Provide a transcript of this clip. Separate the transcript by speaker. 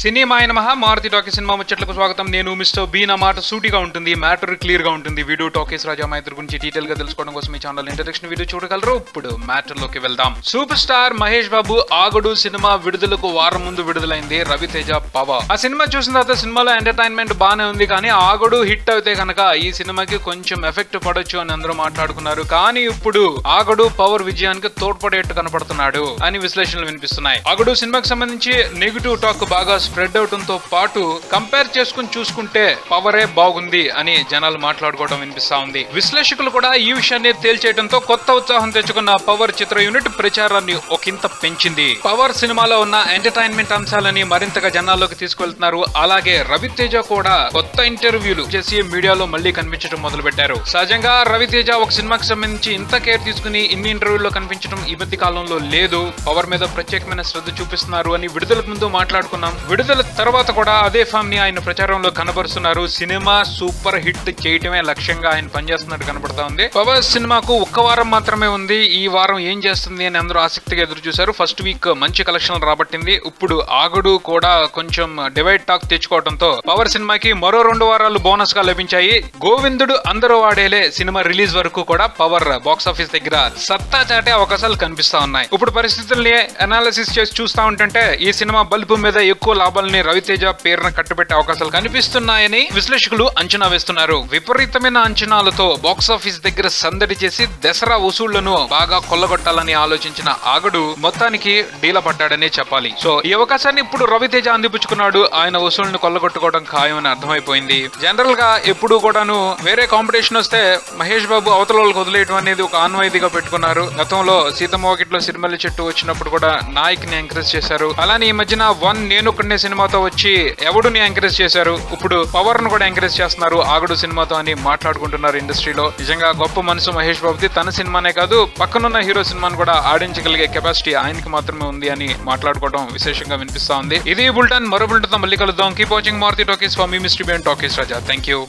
Speaker 1: సినిమాయ నమః Maruti talkies cinema ముచ్చట్లకు స్వాగతం. నేను మిస్టర్ బీ. నా మాట సూటిగా ఉంటుంది, మ్యాటర్ క్లియర్ గా ఉంటుంది. వీడియో టాకీస్ రాజా మా ఇద్దరు గురించి డీటెయిల్ గా తెలుసుకోవడం కోసం ఈ ఛానల్ ఇంట్రడక్షన్ వీడియో చూడగలరు. ఇప్పుడు మ్యాటర్ లోకి వెళ్దాం. సూపర్ స్టార్ మహేష్ బాబు ఆగడు సినిమా విడుదలకు వారం ముందు విడుదలైంది. రవితేజ పవర్. ఆ సినిమా చూసిన తర్వాత సినిమాలో ఎంటర్టైన్మెంట్ బానే ఉంది, కానీ ఆగడు హిట్ అయితే కనుక ఈ సినిమాకి కొంచెం ఎఫెక్ట్ పడొచ్చు అని అందరూ మాట్లాడుకున్నారు. కానీ ఇప్పుడు ఆగడు పవర్ విజయానికి తోడ్పడేట్టు కనపడుతున్నాడు అని విశ్లేషణలు వినిపిస్తున్నాయి. ఆగడు సినిమాకి సంబంధించి నెగిటివ్ టాక్ బాగా స్ప్రెడ్ అవడంతో పాటు కంపేర్ చేసుకుని చూసుకుంటే పవరే బాగుంది అని జనాలు మాట్లాడుకోవడం వినిపిస్తా ఉంది. విశ్లేషకులు కూడా ఈ విషయాన్ని తేల్చేయడంతో కొత్త ఉత్సాహం తెచ్చుకున్న పవర్ చిత్ర యూనిట్ ప్రచారాన్ని ఒకంత పెంచింది. పవర్ సినిమాలో ఉన్న ఎంటర్టైన్మెంట్ అంశాలని మరింతగా జనాల్లోకి తీసుకెళ్తున్నారు. అలాగే రవితేజ కూడా కొత్త ఇంటర్వ్యూలు చేసి మీడియాలో మళ్లీ కనిపించడం మొదలు పెట్టారు. సహజంగా రవితేజ ఒక సినిమాకి సంబంధించి ఇంత కేర్ తీసుకుని ఇన్ని ఇంటర్వ్యూల్లో కనిపించడం ఈ మధ్య కాలంలో లేదు. పవర్ మీద ప్రత్యేకమైన శ్రద్ధ చూపిస్తున్నారు అని విడుదలకు ముందు మాట్లాడుకున్నాం. విడుదల తర్వాత కూడా అదే ఫామ్ ని ఆయన ప్రచారంలో కనబరుస్తున్నారు. సినిమా సూపర్ హిట్ చేయటమే లక్ష్యంగా ఆయన పనిచేస్తున్నట్టు కనబడతా ఉంది. పవర్ సినిమాకు ఒక్క వారం మాత్రమే ఉంది. ఈ వారం ఏం చేస్తుంది అని అందరూ ఆసక్తిగా ఎదురు చూశారు. ఫస్ట్ వీక్ మంచి కలెక్షన్లు రాబట్టింది. ఇప్పుడు ఆగడు కూడా కొంచెం డివైడ్ టాక్ తెచ్చుకోవడంతో పవర్ సినిమాకి మరో 2 వారాలు బోనస్ గా లభించాయి. గోవిందుడు అందరూ వాడేలే సినిమా రిలీజ్ వరకు కూడా పవర్ బాక్స్ ఆఫీస్ దగ్గర సత్తా చాటే అవకాశాలు కనిపిస్తా ఉన్నాయి. ఇప్పుడు పరిస్థితుల్ని అనాలిసిస్ చేసి చూస్తా ఉంటుంటే ఈ సినిమా బల్బు మీద ఎక్కువ లాభాలని రవితేజ పేరున కట్టుబెట్టే అవకాశాలు కనిపిస్తున్నాయని విశ్లేషకులు అంచనా వేస్తున్నారు. విపరీతమైన అంచనాలతో బాక్సాఫీస్ దగ్గర సందడి చేసి దసరా వసూళ్లను బాగా కొల్లగొట్టాలని ఆలోచించిన ఆగడు మొత్తానికి డీల పడ్డాడనే చెప్పాలి. సో ఈ అవకాశాన్ని ఇప్పుడు రవితేజ అందిపుచ్చుకున్నాడు. ఆయన వసూళ్లను కొల్లగొట్టుకోవడం ఖాయమని అర్థమైపోయింది. జనరల్ గా ఎప్పుడు కూడాను వేరే కాంపిటీషన్ వస్తే మహేష్ బాబు అవతల వాళ్ళకి వదిలేయడం అనేది ఒక ఆన్వాయితీగా పెట్టుకున్నారు. గతంలో సీతమ్మ వాకిట్లో సిరిమల్లి చెట్టు వచ్చినప్పుడు కూడా నాయక్ ని ఎంకరేజ్ చేశారు. అలానే ఈ మధ్యన నేనొక్కడే సినిమాతో వచ్చి ఎవడుని ఎంకరేజ్ చేశారు. ఇప్పుడు పవర్ ను కూడా ఎంకరేజ్ చేస్తున్నారు ఆగడు సినిమాతో అని మాట్లాడుకుంటున్నారు ఇండస్ట్రీలో. నిజంగా గొప్ప మనసు మహేష్ బాబుది. తన సినిమానే కాదు పక్కనున్న హీరో సినిమాను కూడా ఆడించగలిగే కెపాసిటీ ఆయనకి మాత్రమే ఉంది అని మాట్లాడుకోవడం విశేషంగా వినిపిస్తా ఉంది. ఇది బుల్టన్. మరో బుల్టన్ తో మళ్ళీ కలుద్దాం. Keep watching Maruthi talkies for మీ mister B and talkies Raja. Thank you.